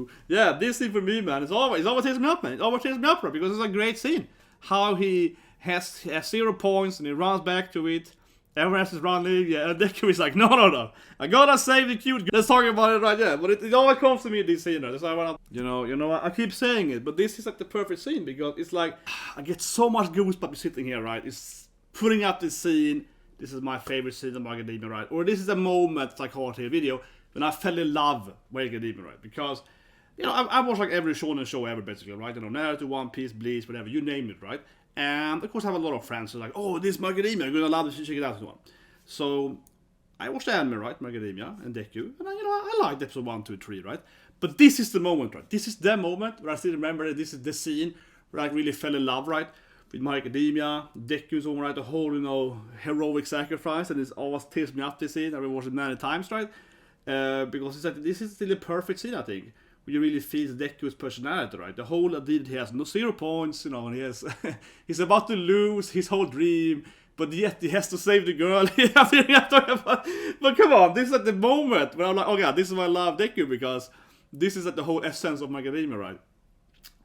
Deku. Yeah, this scene for me, man, it's always takes me up, man. It always takes me up, right? Because it's a great scene. How he has 0 points and he runs back to it. Everyone else is running, yeah, and Deku is like, no, I gotta save the cute girl. Let's talk about it right there. But it always comes to me, this scene, right? That's why I wanna, you know, I keep saying it, but this is like the perfect scene, because it's like, I get so much goosebumps sitting here, right? It's putting up this scene. This is my favorite scene of Academia, right? Or this is a moment, like hard here video, when I fell in love with Academia, right? Because, you know, I watch like every shonen show ever, basically, right? You know, Naruto, One Piece, Bleach, whatever, you name it, right? And of course I have a lot of friends who are like, oh, this is Macadamia, you're gonna love this, check it out, and so on. So I watched the anime, right, Macadamia and Deku, and I liked episode 1, 2, 3, right? But this is the moment, right? This is the moment where I still remember that this is the scene where I really fell in love, right? With Macadamia, Deku's on, right, the whole, you know, heroic sacrifice, and it always tears me up, this scene. I've watched it many times, right? Because it's like, this is still a perfect scene, I think. Where you really feel Deku's personality, right? The whole idea he has no 0 points, you know, and he has he's about to lose his whole dream, but yet he has to save the girl. But come on, this is at the moment where I'm like, oh god, this is why I love Deku, because this is at the whole essence of Macadamia, right?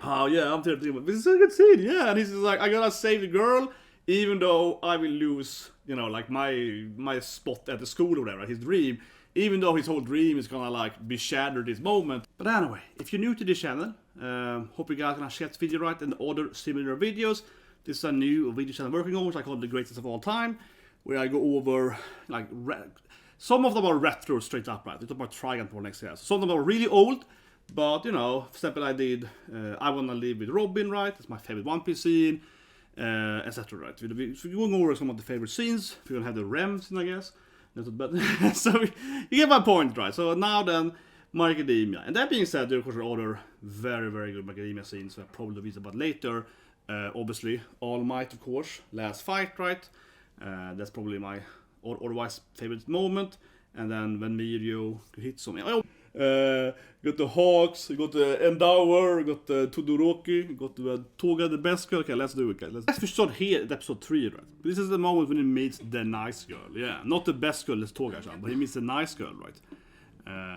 Oh yeah, I'm terrible. This is a good scene, yeah. And he's just like, I gotta save the girl, even though I will lose, you know, like my spot at the school or whatever, his dream. Even though his whole dream is gonna like be shattered this moment. But anyway, if you're new to this channel, hope you guys are gonna share this video, right, and other similar videos. This is a new video channel I'm working on, which I call the greatest of all time, where I go over like some of them are retro straight up, right? They talk about Triumph for next year. Some of them are really old, but you know, for example, I did I Wanna Live with Robin, right? It's my favorite One Piece scene, etc. Right? So we're going over some of the favorite scenes. We're gonna have the Rem scene, I guess. So you get my point, right? So now then, Macadamia. And that being said, there of course are other very, very good Macadamia scenes that I'll probably visit about later. Obviously, All Might, of course, last fight, right? That's probably my otherwise favorite moment. And then when Mirio hits something. Got the Hawks, got the Endower, got the Todoroki, got the Toga the best girl. Okay, let's do it, guys. Let's start here at episode 3, right? This is the moment when he meets the nice girl. Yeah, not the best girl, as Toga, but he meets the nice girl, right?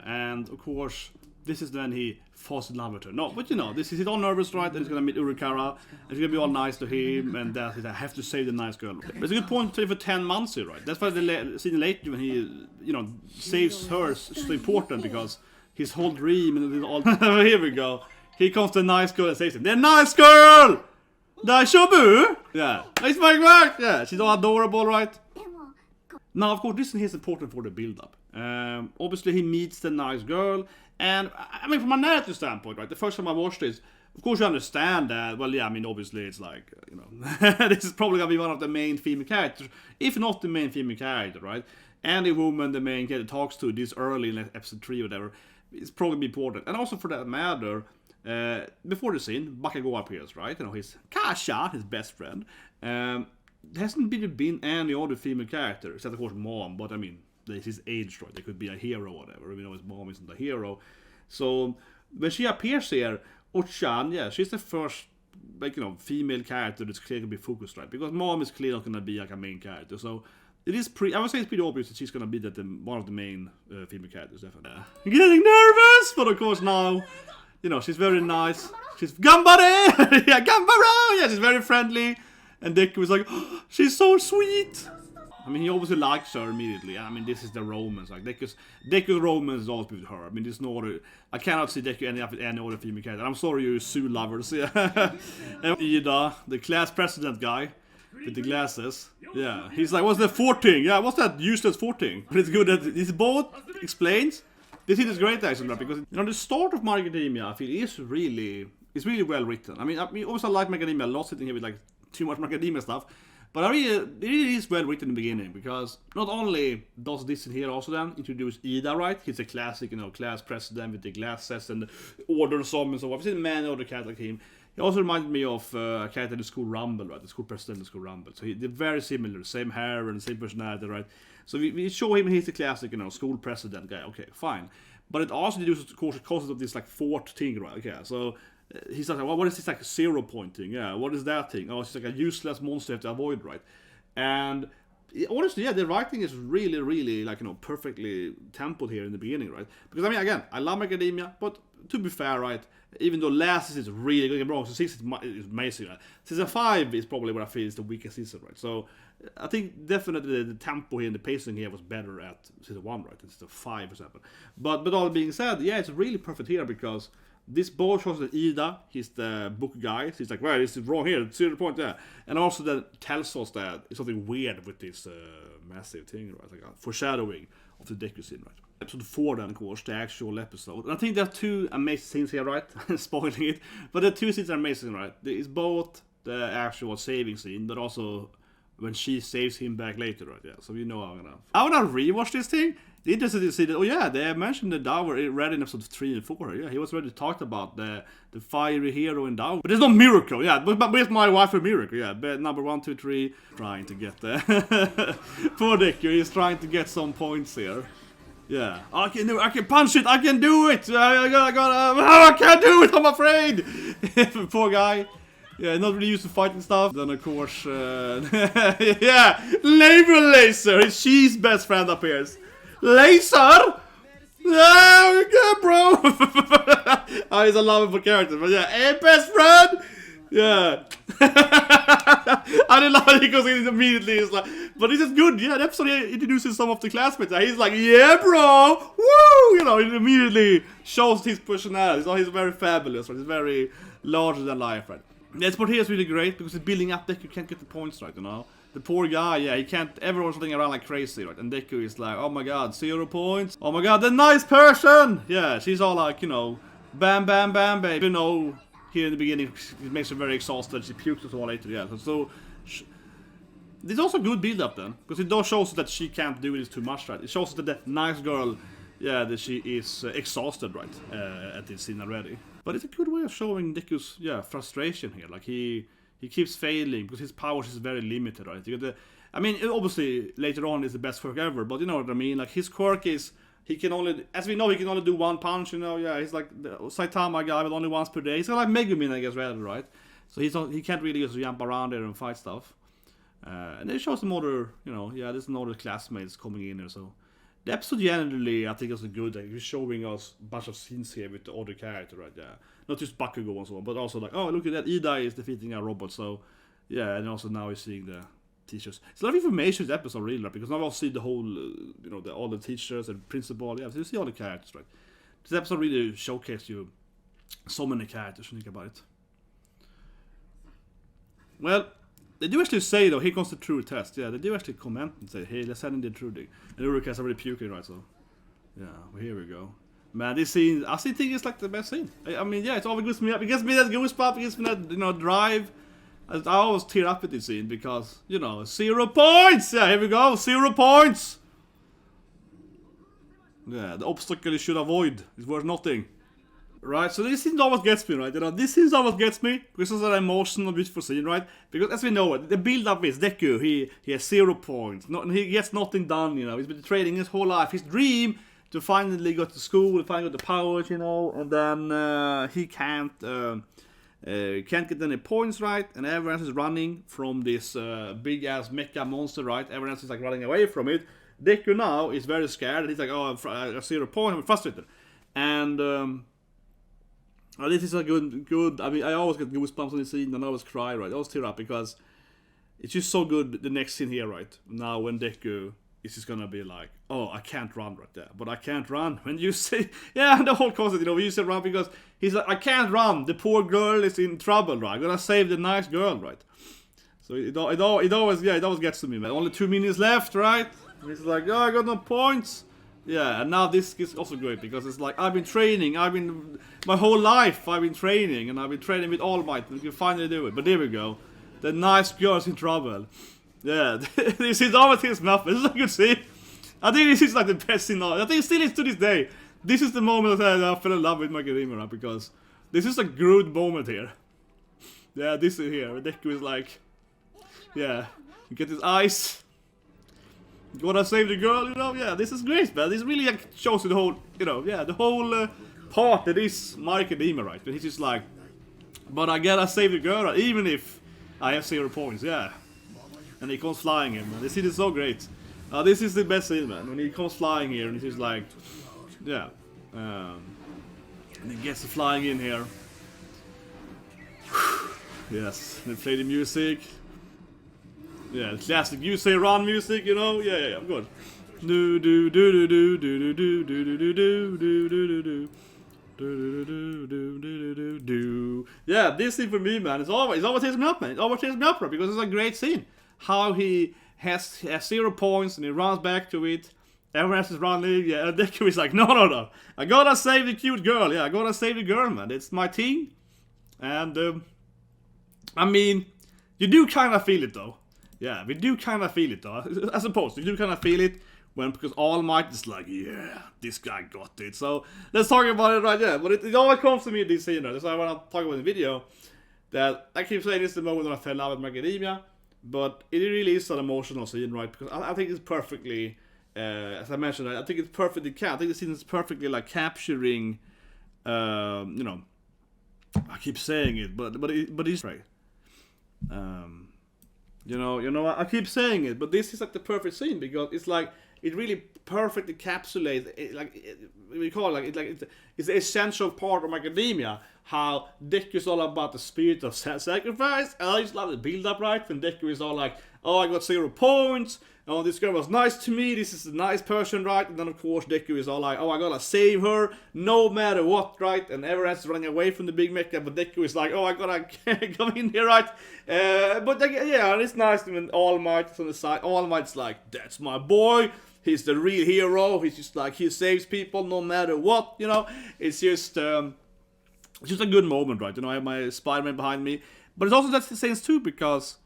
And of course, this is when he falls in love with her. No, but you know, this is he's all nervous, right? And he's gonna meet Uraraka, and he's gonna be all nice to him, and that's it. I have to save the nice girl. But it's a good point to for 10 months here, right? That's why the scene later when he, you know, saves her is so important, because his whole dream and all. Here we go. Here comes the nice girl and saves him. The nice girl! Daishobu! Yeah. It's my work! Yeah, she's all adorable, right? Now, of course, this is important for the build-up. Obviously, he meets the nice girl. And, I mean, from a narrative standpoint, right? The first time I watched this, of course you understand that, well, yeah, I mean, obviously it's like, you know, this is probably gonna be one of the main female characters, if not the main female character, right? Any woman the main character talks to this early in episode 3 or whatever, it's probably important. And also for that matter, before the scene, Bakugo appears, right? You know, his Kasha, his best friend. There hasn't really been any other female character, except of course Mom, but I mean, his age, right? They could be a hero or whatever. We know his mom isn't a hero. So when she appears here, Ochan, yeah, she's the first, like, you know, female character that's clearly gonna be focused, right? Because Mom is clearly not gonna be like a main character. So it is I would say it's pretty obvious that she's gonna be one of the main female characters, definitely. Getting nervous, but of course now, you know, she's very nice. She's Gambare! Yeah, Gambaro! Yeah, she's very friendly. And Deku is like, oh, she's so sweet! I mean, he obviously likes her immediately. I mean, this is the romance. Like, Deku's romance is always with her. I mean, there's no other... I cannot see Deku ending up with any other female character. I'm sorry, you Sue lovers. Yeah. And Ida, the class president guy, with the glasses. Yeah. He's like, what's that 14? Yeah, what's that useless 14? But it's good that this both explains. This is great, actually, because, you know, the start of Macadamia, I feel, is really well written. I mean, obviously I like Macadamia a lot, sitting here with, like, too much Macadamia stuff. But it really is well written in the beginning, because not only does this in here also then introduce Ida, right? He's a classic, you know, class president with the glasses and the order some and so on. I've seen many other characters like him. He also reminded me of a character in the school Rumble, right? The school president in the school Rumble. So they're very similar, same hair and same personality, right? So we show him he's the classic, you know, school president guy. Okay, fine. But it also introduces, of course, the concept of this like fort thing, right? Okay, so he's like, well, what is this like 0 pointing? Yeah, what is that thing? Oh, it's like a useless monster you have to avoid, right? And honestly, yeah, the writing is really, really like, you know, perfectly templed here in the beginning, right? Because I mean, again, I love Macadamia, but to be fair, right? Even though last season is really good, wrong. So 6 is amazing. Right? Season 5 is probably what I feel is the weakest season, right? So I think definitely the tempo here and the pacing here was better at season 1, right? It's the 5 or 7. But all being said, yeah, it's really perfect here because this board shows that Ida, he's the book guy. So he's like, well, this is wrong here, 0 point there. And also that tells us that it's something weird with this massive thing, right? Like a foreshadowing of the Deku scene, right? Episode 4 then, of course, the actual episode. And I think there are 2 amazing scenes here, right? Spoiling it. But the 2 scenes are amazing, right? It's both the actual saving scene, but also when she saves him back later, right? Yeah, so you know I wanna rewatch this thing. The interesting to see that, oh yeah, they mentioned the Dower read in episode 3 and 4. Yeah, he was already talked about the fiery hero in Dower. But there's no miracle, yeah. But where's my wife a miracle? Yeah, but number 1, 2, 3, trying to get there. Poor Deku, he's trying to get some points here. Yeah, I can do it, I can punch it, I can do it! I can't do it, I'm afraid! Poor guy. Yeah, not really used to fighting stuff. Then of course, yeah, Label Laser, she's best friend appears. Laser? Yeah, good, bro! Oh, he's a lovable character, but yeah, hey, best friend! Yeah. I didn't love it, he goes in immediately, he's like, but this is good, yeah, the episode introduces some of the classmates, he's like, yeah, bro! Woo! You know, it immediately shows his personality, so he's very fabulous, right? He's very larger than life, right? The sport here is really great, because it's building up Deku can't get the points right, you know? The poor guy, yeah, he can't, everyone's running around like crazy, right? And Deku is like, oh my god, 0 points. Oh my god, the nice person! Yeah, she's all like, you know, bam, bam, bam, baby. You know, here in the beginning, it makes her very exhausted, she pukes us all later, yeah. So there's also good build-up then, because it does shows that she can't do this too much, right? It shows that the nice girl, yeah, that she is exhausted, right, at this scene already. But it's a good way of showing Deku's, yeah, frustration here, like he keeps failing because his powers is very limited, right? I mean, obviously, later on is the best quirk ever, but you know what I mean? Like, his quirk is, he can only, as we know, he can only do 1 punch, you know, yeah, he's like the Saitama guy, but only once per day. He's kind of like Megumin, I guess, rather, right? So he can't really just jump around there and fight stuff. And it shows some other, you know, yeah, there's some other classmates coming in there, so. The episode generally, I think, is a good, like, he's showing us a bunch of scenes here with the other character, right? Yeah, not just Bakugo and so on, but also like, oh, look at that, Ida is defeating a robot, so yeah, and also now we're seeing the teachers. It's a lot of information in this episode, really, right? Because now we'll see the whole, you know, all the teachers and principal, yeah, so you see all the characters, right? This episode really showcased you so many characters, when you think about it. Well, they do actually say, though, here comes the true test. Yeah, they do actually comment and say, hey, let's send in the true thing. And Uraraka's already puking, right? So, yeah, well, here we go. Man, this scene, I still think it's like the best scene. I mean, yeah, it always gives me up. It gives me that goosebump, it gives me that, you know, drive. I always tear up at this scene because, you know, 0 points! Yeah, here we go, 0 points! Yeah, the obstacle you should avoid is worth nothing. Right, so this scene always gets me, right? You know, this scene always gets me because it's an emotional, beautiful scene, right? Because as we know, the build-up is Deku. He has 0 points. He gets nothing done. You know, he's been training his whole life. His dream to finally go to school, finally get the powers, you know, and then he can't get any points, right? And everyone else is running from this big-ass mecha monster, right? Everyone else is like running away from it. Deku now is very scared. He's like, oh, I have 0 points. I'm frustrated, and. This is a good. I mean, I always get goosebumps on this scene, and I always cry, right? I always tear up because it's just so good. The next scene here, right now, when Deku is just gonna be like, "Oh, I can't run right there, but I can't run." When you say, yeah, the whole concept, you know, when you say run because he's like, "I can't run. The poor girl is in trouble, right? I'm gonna save the nice girl, right?" So it always gets to me, man. Only 2 minutes left, right? And he's like, "Oh, I got no points." Yeah, and now this is also great because it's like I've been training, my whole life I've been training, and I've been training with All Might, and we can finally do it. But there we go, the nice girl's in trouble. Yeah, this is always his mouth. This is a good scene. I think this is like the best scene. I think it still is to this day. This is the moment that I fell in love with Macadamia, because this is a good moment here. Yeah, this is here. Deku is like, yeah, you get his eyes. Gonna save the girl, you know, yeah, this is great, man. This really like, shows you the whole, you know, yeah, the whole part that is My Academia, right? But he's just like, but I gotta save the girl, right? Even if I have 0 points, yeah. And he comes flying in, man. This scene is so great. This is the best scene, man. When he comes flying here and he's just like, yeah. And he gets flying in here. Yes, they play the music. Yeah, the classic you say run music, you know? Yeah, I'm good. Do do do do do do do do do do do do do do. Yeah, this scene for me, man, it's always takes me up, man. It always takes me up, right? Because it's a great scene. How he has 0 points and he runs back to it. Everyone else is running. Yeah, and Deku is like, no. I gotta save the cute girl. Yeah, I gotta save the girl, man. It's my team. And I mean, you do kind of feel it though. Yeah, we do kind of feel it though. I suppose you do kind of feel it because All Might is like, yeah, this guy got it. So let's talk about it right there. But it always comes to me this scene. That's why I want to talk about the video. That I keep saying this is the moment when I fell in love with Macadamia, but it really is an emotional scene, right? Because I think it's perfectly, as I mentioned, I think it's perfectly. I think the scene is perfectly like capturing, you know. I keep saying it, but it's right. You know, I keep saying it, but this is like the perfect scene because it's like it really perfectly encapsulates it, we call it it's the essential part of Macadamia. How Deku is all about the spirit of sacrifice. And I just love the build up, right? When Deku is all like, oh, I got 0 points. Oh, this girl was nice to me. This is a nice person, right? And then of course Deku is all like, oh, I gotta save her no matter what, right? And everyone else is running away from the big mecha, but Deku is like, oh, I gotta come in here, right? But yeah, it's nice when All Might is on the side. All Might's like, that's my boy. He's the real hero. He's just like, he saves people no matter what, you know. It's just a good moment, right? You know, I have my Spider-Man behind me, but it's also that sense too because,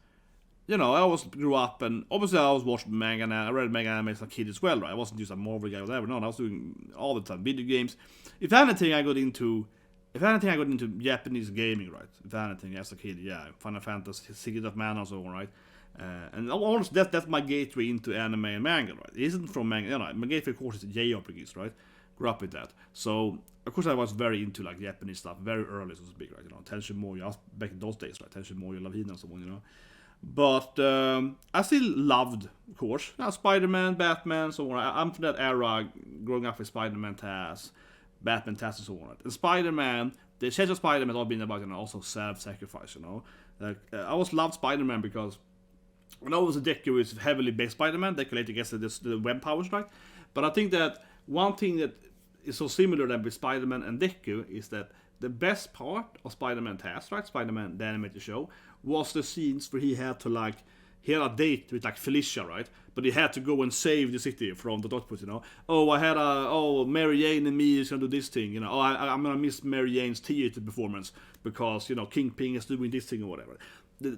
you know, I always grew up and obviously I always watched manga and I read manga anime as a kid as well, right? I wasn't just a Marvel guy or whatever. No, I was doing all the time video games. If anything, I got into Japanese gaming, right? If anything, as a kid, yeah, Final Fantasy, Secret of Mana, and so on, right? And also that's my gateway into anime and manga, right? It isn't from manga, you know. My gateway, of course, is JRPGs, right? Grew up with that. So of course I was very into like Japanese stuff very early, so to speak, right? You know, Tenshin Moyo, back in those days, right? Tenshin Moyo, Lavina, and so on, you know. But I still loved, of course, Spider-Man, Batman, so on. I'm from that era, growing up with Spider-Man, Taz, Batman, Taz, and so on. And Spider-Man, the essential of Spider-Man all been about, you know, also self-sacrifice, you know. Like, I always loved Spider-Man because when I was a Deku is heavily based Spider-Man, Deku later gets the web powers, right? But I think that one thing that is so similar than with Spider-Man and Deku is that the best part of Spider-Man Taz, right? Spider-Man, the animated show, was the scenes where he had a date with like Felicia, right? But he had to go and save the city from the Dotput, you know. Oh, Mary Jane and me is gonna do this thing, you know. Oh, I'm gonna miss Mary Jane's theater performance because, you know, Kingpin is doing this thing or whatever.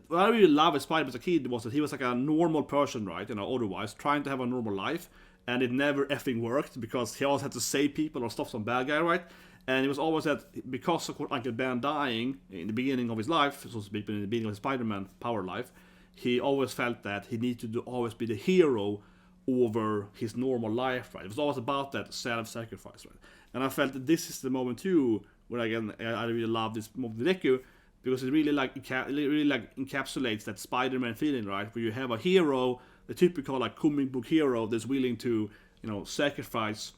What I really loved with Spider-Man as a kid was that he was like a normal person, right? You know, otherwise, trying to have a normal life, and it never effing worked because he always had to save people or stop some bad guy, right? And it was always that because of Uncle Ben dying in the beginning of his life, so to speak, in the beginning of his Spider-Man power life, he always felt that he needed to always be the hero over his normal life, right? It was always about that self-sacrifice, right? And I felt that this is the moment too where again I really love this moment with Deku because it really encapsulates that Spider-Man feeling, right? Where you have a hero, the typical like comic book hero that's willing to, you know, sacrifice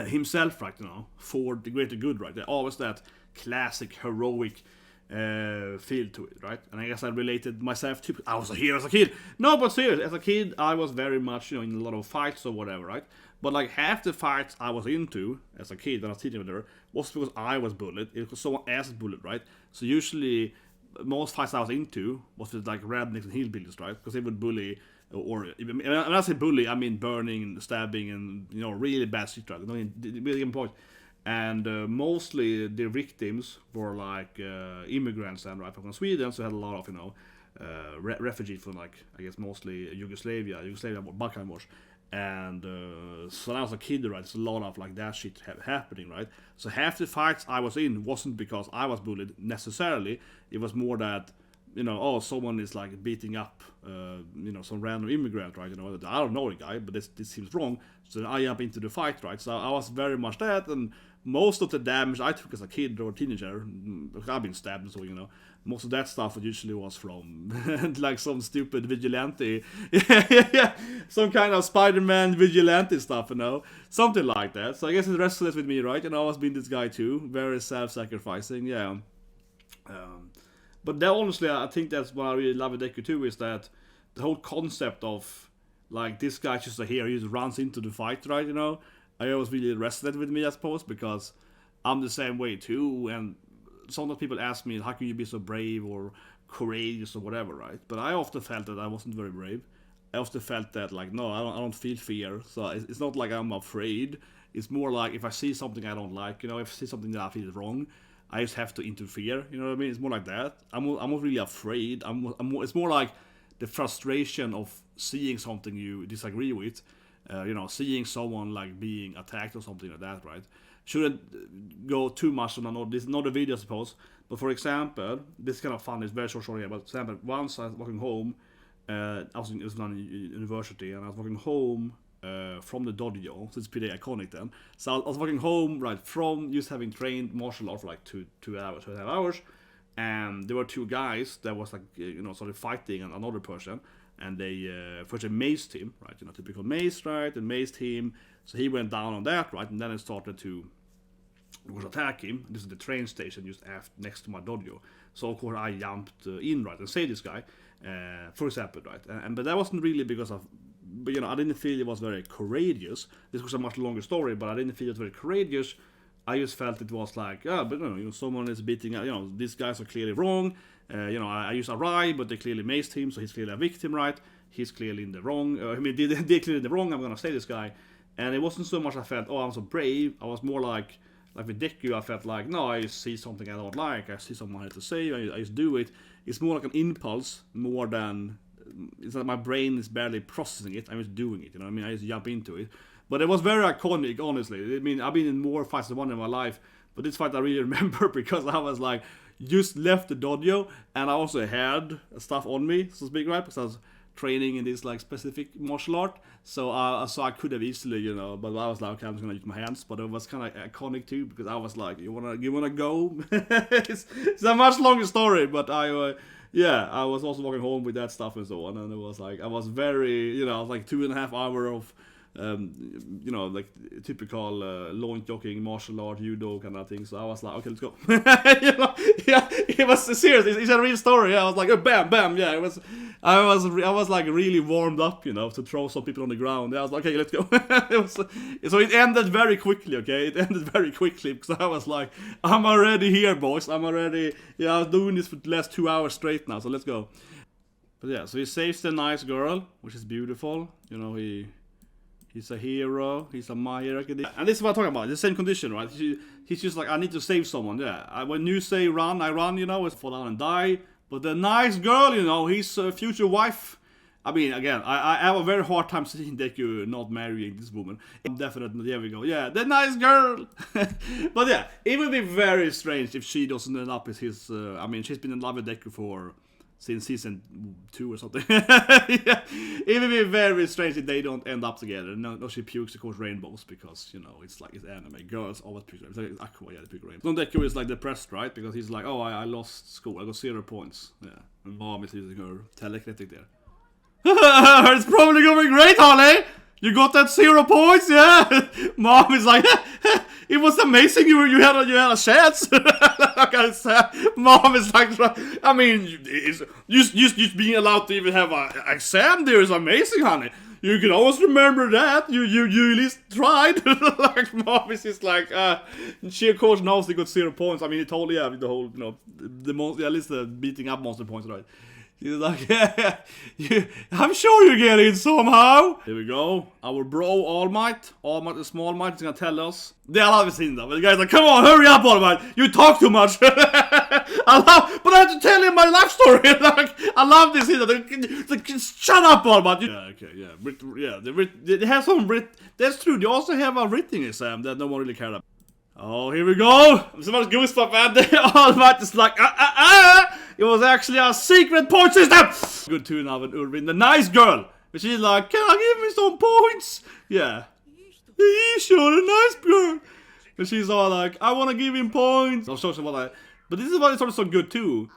himself, right, you know, for the greater good, right? There's always that classic heroic feel to it, right? And I guess I related myself to, I was a hero as a kid. No, but seriously, as a kid, I was very much, you know, in a lot of fights or whatever, right? But like half the fights I was into as a kid when I was teenager was because I was bullied. It was someone else's bullied, right? So usually, most fights I was into was with like rednecks and hillbillies, right? Because they would bully. Or when I say bully, I mean burning and stabbing and, you know, really bad shit, right? Really important. And mostly the victims were like immigrants and right from Sweden, so had a lot of, you know, refugees from like, I guess mostly Yugoslavia, Balkan Wars. And so when I was a kid, right, there's a lot of like that shit happening, right? So half the fights I was in wasn't because I was bullied necessarily. It was more that you know, oh, someone is like beating up, you know, some random immigrant, right? You know, I don't know the guy, but this seems wrong. So then I jump into the fight, right? So I was very much that, and most of the damage I took as a kid or a teenager, I've been stabbed and so, you know, most of that stuff usually was from like some stupid vigilante, some kind of Spider-Man vigilante stuff, you know, something like that. So I guess it resonates with me, right? And I was being this guy too, very self-sacrificing, yeah. But then honestly, I think that's what I really love with Deku too, is that the whole concept of like this guy just a hero, he just runs into the fight, right? You know, I always really resonated with me, I suppose, because I'm the same way too. And sometimes people ask me, how can you be so brave or courageous or whatever, right? But I often felt that I wasn't very brave. I often felt that like, no, I don't feel fear. So it's not like I'm afraid. It's more like if I see something I don't like, you know, if I see something that I feel is wrong, I just have to interfere. You know what I mean? It's more like that. I'm not really afraid. It's more like the frustration of seeing something you disagree with. You know, seeing someone like being attacked or something like that, right? Shouldn't go too much on this, not a video, I suppose. But for example, this is kind of fun. It's very short story here. But for example, once I was walking home, it was in university, and I was walking home from the dojo, so it's pretty iconic then. So I was walking home right from just having trained martial art for like 2 hours, 2.5 hours, and there were two guys that was like, you know, sort of fighting another person. And they first they maced him, right? You know, typical mace, right? And maced him, so he went down on that, right? And then it started to attack him. This is the train station just next to my dojo. So of course I jumped in, right, and saved this guy, for example, right? But that wasn't really because of, but you know, I didn't feel it was very courageous. This was a much longer story, but I didn't feel it very courageous. I just felt it was like, but you know, someone is beating, you know, these guys are clearly wrong. You know, I use a Rai, but they clearly maced him, so he's clearly a victim, right? He's clearly in the wrong. I mean, they're clearly in the wrong. I'm gonna save this guy. And it wasn't so much I felt, oh, I'm so brave. I was more like with Deku, I felt like, no, I see something I don't like. I see someone I have to save. I just do it. It's more like an impulse, more than it's like my brain is barely processing it. I'm just doing it. You know what I mean? I just jump into it. But it was very iconic, honestly. I mean, I've been in more fights than one in my life, but this fight I really remember because I was like, just left the dojo, and I also had stuff on me, so to speak, right? Because I was training in this like specific martial art, so I could have easily, you know, but I was like, okay, I'm just gonna use my hands. But it was kind of iconic too, because I was like, you wanna go? it's a much longer story, but I was also walking home with that stuff and so on, and it was like I was very, you know, I was like 2.5 hours of you know, like typical lawn jogging, martial art, judo kind of thing. So I was like, okay, let's go. You know, yeah, it was serious. It's a real story. Yeah, I was like, oh, bam, bam. Yeah, I was like really warmed up, you know, to throw some people on the ground. Yeah, I was like, okay, let's go. So it ended very quickly. Okay, it ended very quickly because I was like, I'm already here, boys. I'm already. Yeah, I was doing this for the last 2 hours straight now. So let's go. But yeah, so he saves the nice girl, which is beautiful. You know, he's a hero, he's a my hero. And this is what I'm talking about, the same condition, right? He's just like, I need to save someone, yeah. When you say run, I run, you know, it's fall down and die. But the nice girl, you know, his future wife. I mean, again, I have a very hard time seeing Deku not marrying this woman. Definitely, there we go. Yeah, the nice girl. But yeah, it would be very strange if she doesn't end up with his, I mean, she's been in love with Deku since season 2 or something. Yeah. It would be very strange if they don't end up together. No, she pukes, of course, rainbows, because, you know, it's like, it's anime. Girls always puke. It's like Aqua, yeah, they puke rainbows. No, Deku is like depressed, right? Because he's like, oh, I lost school. I got 0 points. Yeah. And mom is using her telekinetic there. It's probably going great, honey! You got that 0 points, yeah? Mom is like, it was amazing. You had a chance. Mom is like, I mean, just being allowed to even have an exam there is amazing, honey. You can always remember that. You at least tried. Like, Mom is just like, she of course knows they got 0 points. I mean, it totally have the whole, you know, at least the beating up monster points, right? She's like, yeah, I'm sure you get it somehow. Here we go. Our bro, All Might the Small Might, is gonna tell us. They haven't seen that, but the guy's like, come on, hurry up, All Might. You talk too much. But I have to tell you my life story. Like, I love this. Like, shut up, All Might. Yeah, okay, yeah. They have some that's true. They also have a written exam that no one really cared about. Oh, here we go. So much goosebumps, man. All Might is like, It was actually a secret point system! Good too now with Urvin, the nice girl. But she's like, can I give me some points? Yeah. Sure, a nice girl. And she's all like, I want to give him points. I'll show you what I... But this is why it's also so good too.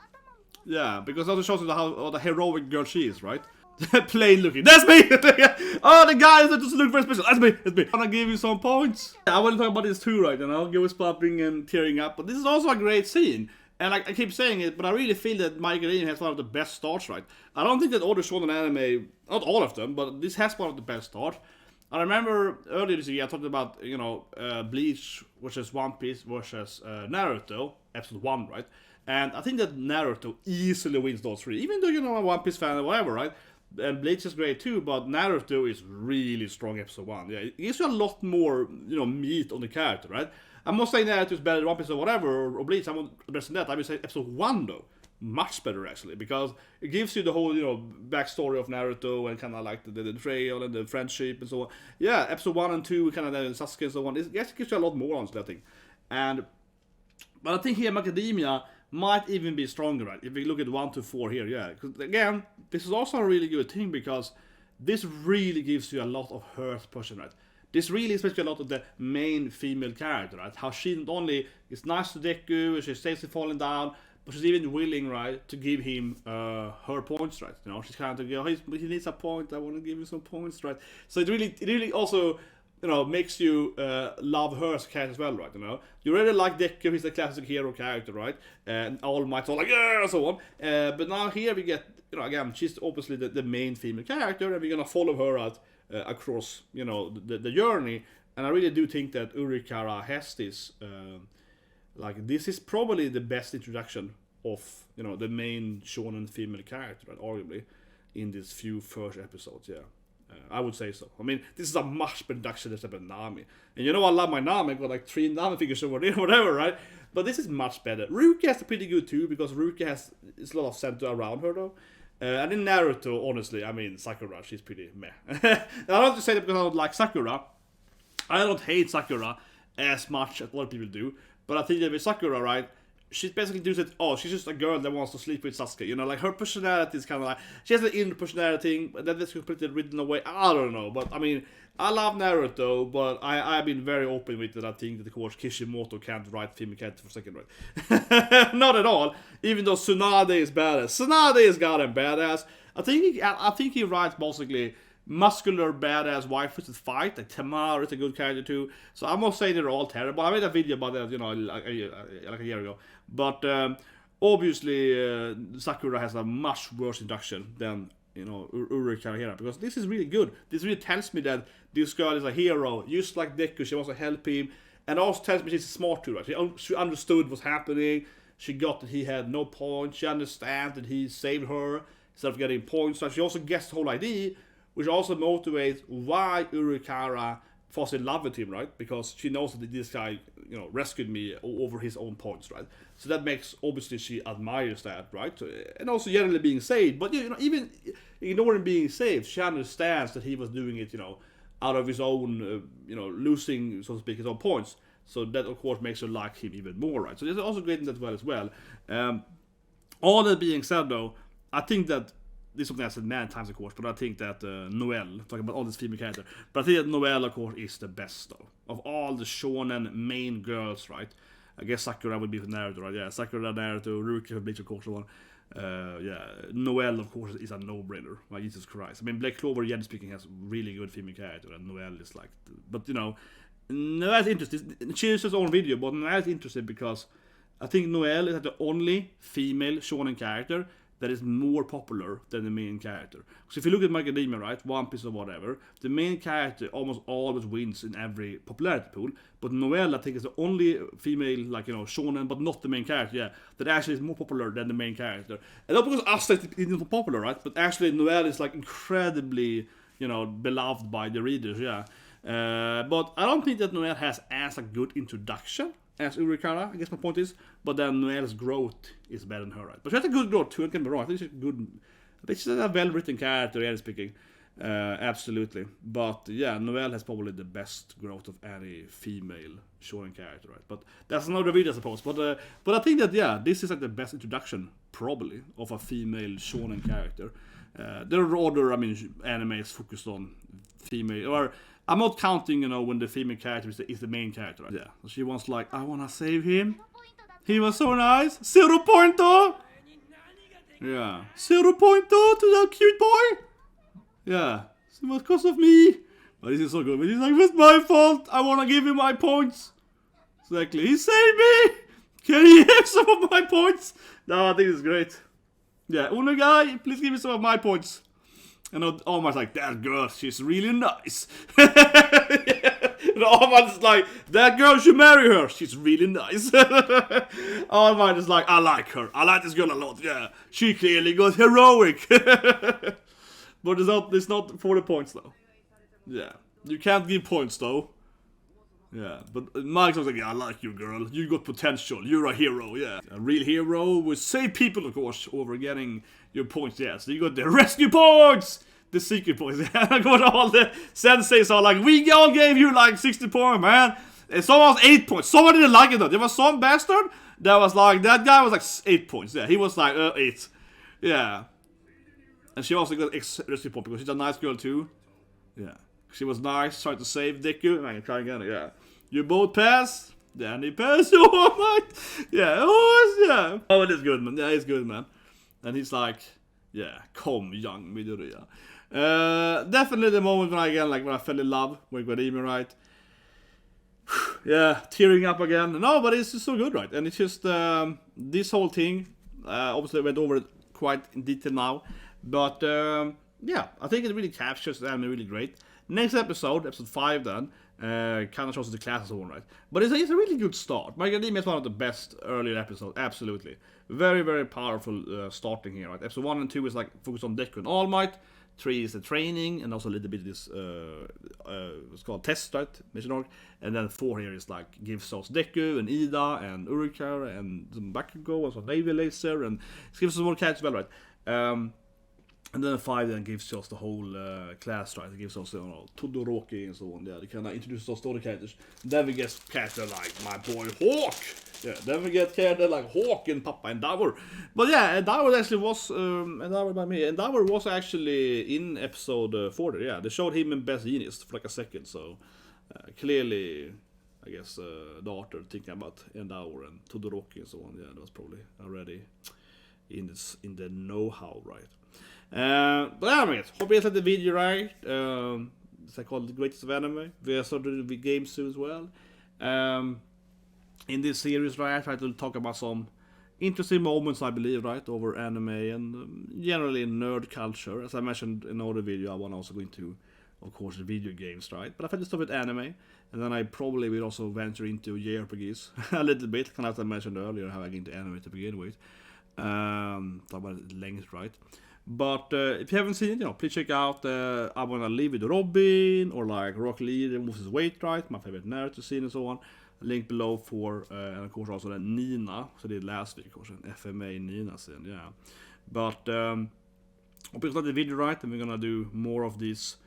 Yeah, because it also shows you how what a heroic girl she is, right? Plain looking. That's me! Oh, the guy that just looking very special. That's me. That's me. I want to give you some points. I want to talk about this too, right? You know, Gil's popping and tearing up. But this is also a great scene. And I keep saying it, but I really feel that My Hero has one of the best starts, right? I don't think that all the shonen anime, not all of them, but this has one of the best starts. I remember earlier this year I talked about, you know, Bleach versus One Piece versus Naruto, episode 1, right? And I think that Naruto easily wins those three, even though, you know, I'm a One Piece fan or whatever, right? And Bleach is great too, but Naruto is really strong episode 1. Yeah, it gives you a lot more, you know, meat on the character, right? I'm not saying Naruto is better than One Piece or whatever, or Bleach, I'm not better than that. I would say episode 1 though. Much better actually, because it gives you the whole, you know, backstory of Naruto and kind of like the betrayal and the friendship and so on. Yeah, episode 1 and 2, kind of the Sasuke and so on. It gives you a lot more on that thing. But I think here Macadamia might even be stronger, right? If we look at 1 to 4 here, yeah. Because again, this is also a really good thing because this really gives you a lot of her pushing, right? This really especially a lot of the main female character, right? How she not only is nice to Deku, she stays falling down, but she's even willing, right, to give him her points, right? You know, she's kind of go, he needs a point. I want to give you some points, right? So it really also, you know, makes you love her as a character as well, right? You know, you really like Deku. He's a classic hero character, right? And All Might's all like yeah, and so on. But now here we get, you know, again, she's obviously the main female character, and we're gonna follow her out across, you know, the journey. And I really do think that Uraraka has this. Like, this is probably the best introduction of, you know, the main shonen female character, right, arguably, in these few first episodes, yeah. I would say so. I mean, this is a much better introduction than Nami. And you know I love my Nami, I've got like 3 Nami figures over there, whatever, right? But this is much better. Ruka has pretty good too, because Ruka has a lot of center around her though. And in Naruto, honestly, I mean, Sakura, she's pretty meh. And I don't have to say that because I don't like Sakura. I don't hate Sakura as much as a lot of people do. But I think that with Sakura, right, she's basically doing it, oh, she's just a girl that wants to sleep with Sasuke. You know, like her personality is kind of like, she has an inner personality thing, but that's completely written away. I don't know, but I mean, I love Naruto, but I've been very open with it. I think that, of course, Kishimoto can't write female character for second, right? Not at all, even though Tsunade is badass. Tsunade is goddamn badass. I think he writes basically muscular badass waifus that fight. Like Tamar is a good character too. So I'm not saying they're all terrible. I made a video about that, you know, like a year ago. But obviously Sakura has a much worse introduction than, you know, Uraraka here, because this is really good. This really tells me that this girl is a hero, just like Deku. She wants to help him, and also tells me she's smart too. Right? She understood what's happening. She got that he had no points. She understands that he saved her instead of getting points. So she also gets the whole idea, which also motivates why Uraraka falls in love with him, right? Because she knows that this guy, you know, rescued me over his own points, right? So that makes, obviously, she admires that, right? And also generally being saved. But, you know, even ignoring being saved, she understands that he was doing it, you know, out of his own, you know, losing, so to speak, his own points. So that, of course, makes her like him even more, right? So there's also great in that as well. All that being said, though, I think that this is something I said many times, of course, but I think that Noelle, talking about all these female characters, but I think that Noelle, of course, is the best, though. Of all the shonen main girls, right? I guess Sakura would be for Naruto, right? Yeah, Sakura, Naruto, Ruki for Bleach, of course, one. Yeah, Noelle, of course, is a no-brainer. Like, Jesus Christ. I mean, Black Clover, generally speaking, has really good female character, and Noelle is like... But, you know, Noelle's interesting. She has her own video, but Noelle's interesting because I think Noelle is the only female shonen character that is more popular than the main character. So if you look at Macadamia, right, One Piece or whatever, the main character almost always wins in every popularity pool. But Noelle, I think, is the only female, like, you know, shonen, but not the main character, yeah, that actually is more popular than the main character. And not because Asta is not popular, right, but actually Noelle is, like, incredibly, you know, beloved by the readers, yeah. But I don't think that Noelle has as a good introduction as Uraraka, I guess my point is. But then Noelle's growth is better than her, right? But she has a good growth too, I can't be wrong. I think she's good. I think she's a well-written character, yeah, speaking. Absolutely. But yeah, Noelle has probably the best growth of any female shonen character, right? But that's another video, I suppose. But I think that, yeah, this is like the best introduction, probably, of a female shonen character. There are other, animes focused on female, or I'm not counting, when the female character is the main character, right? Yeah, she wants like, I wanna save him. He was so nice. 0 pointer. Yeah, 0 pointer to that cute boy. Yeah, so much because of me. But this is so good. But he's like, it's my fault. I want to give him my points. Exactly. He saved me. Can he have some of my points? No, I think it's great. Yeah, Uno guy, please give me some of my points. And Omar's like, that girl, she's really nice. And Omar's like, that girl should marry her. She's really nice. Omar is like, I like her. I like this girl a lot. Yeah, she clearly got heroic. But it's not 40 points though. Yeah. You can't give points though. Yeah. But Mike's was like, yeah, I like you, girl. You got potential. You're a hero, yeah. A real hero would save people, of course, over getting your points, yeah. So you got the rescue points! The secret points. I got all the senseis are like, we all gave you like 60 points, man. And someone was 8 points. Someone didn't like it though. There was some bastard that was like, that guy was like 8 points. Yeah, he was like 8. Yeah. And she also got rescue point because she's a nice girl too. Yeah. She was nice, tried to save Deku. I can try again, yeah. You both pass. Danny pass. Oh my. Yeah. Oh, yeah. Oh, it is good, man. Yeah, it's good, man. And he's like, yeah, come, young Midoriya. Definitely the moment when I fell in love with Guadimi, right? Yeah, tearing up again. No, but it's just so good, right? And it's just, this whole thing, obviously I went over it quite in detail now. But, yeah, I think it really captures the anime really great. Next episode 5 then, kind of shows the class and so on, right? But it's a really good start. My Academia is one of the best earlier episodes, absolutely. Very, very powerful starting here, right? Episode 1 and 2 is like focused on Deku and All Might. 3 is the training, and also a little bit of this, what's called test, right? Mission arc. And then 4 here is like, gives us Deku and Ida and Uraraka and some Bakugo and some Navy Laser, and it gives us more characters as well, right? And then 5 then gives us the whole class, right? It gives us, Todoroki and so on. Yeah, they kind of introduce us to the characters. Then we get characters like my boy Hawk. Yeah, then we get characters like Hawk and Papa and Endeavor. But yeah, Endeavor actually was, Endeavor by me. Endeavor was actually in episode 40. Yeah, they showed him in Best Genius for like a second. So clearly, I guess the author thinking about Endeavor and Todoroki and so on. Yeah, that was probably already in the know-how, right? But anyways, hope you liked the video, right? It's called The Greatest of Anime. We started the game soon as well. In this series, right, I try to talk about some interesting moments, I believe, right, over anime and generally nerd culture. As I mentioned in another video, I want to also go into, of course, video games, right? But I tried to start with anime, and then I probably will also venture into JRPGs a little bit, kind of as I mentioned earlier, how I get into anime to begin with. Talk about it length, right? But if you haven't seen it, please check out I Wanna Live with Robin, or like Rock Lee removes his weight, right? My favorite narrative scene and so on. Link below for, and of course also the Nina, so did last week, of course, an FMA Nina scene, yeah. But, hope you liked the video, right? And we're gonna do more of this,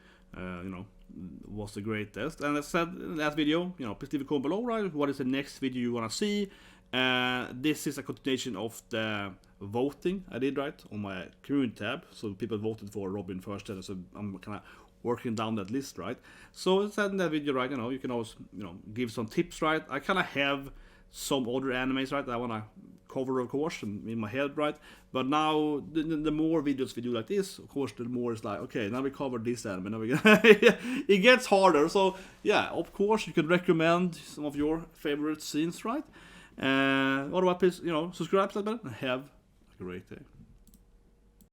what's the greatest. And as I said in that video, please leave a comment below, right? What is the next video you wanna see? This is a continuation of the voting I did, right, on my community tab. So people voted for Robin first, and so I'm kind of working down that list, right? So as I said in that video, right, you can always, give some tips, right? I kind of have some other animes, right, that I want to cover, of course, in my head, right? But now, the more videos we do like this, of course, the more it's like, okay, now we covered this anime, now we it gets harder. So yeah, of course, you can recommend some of your favorite scenes, right? Otherwise, please, subscribe to that button and have a great day.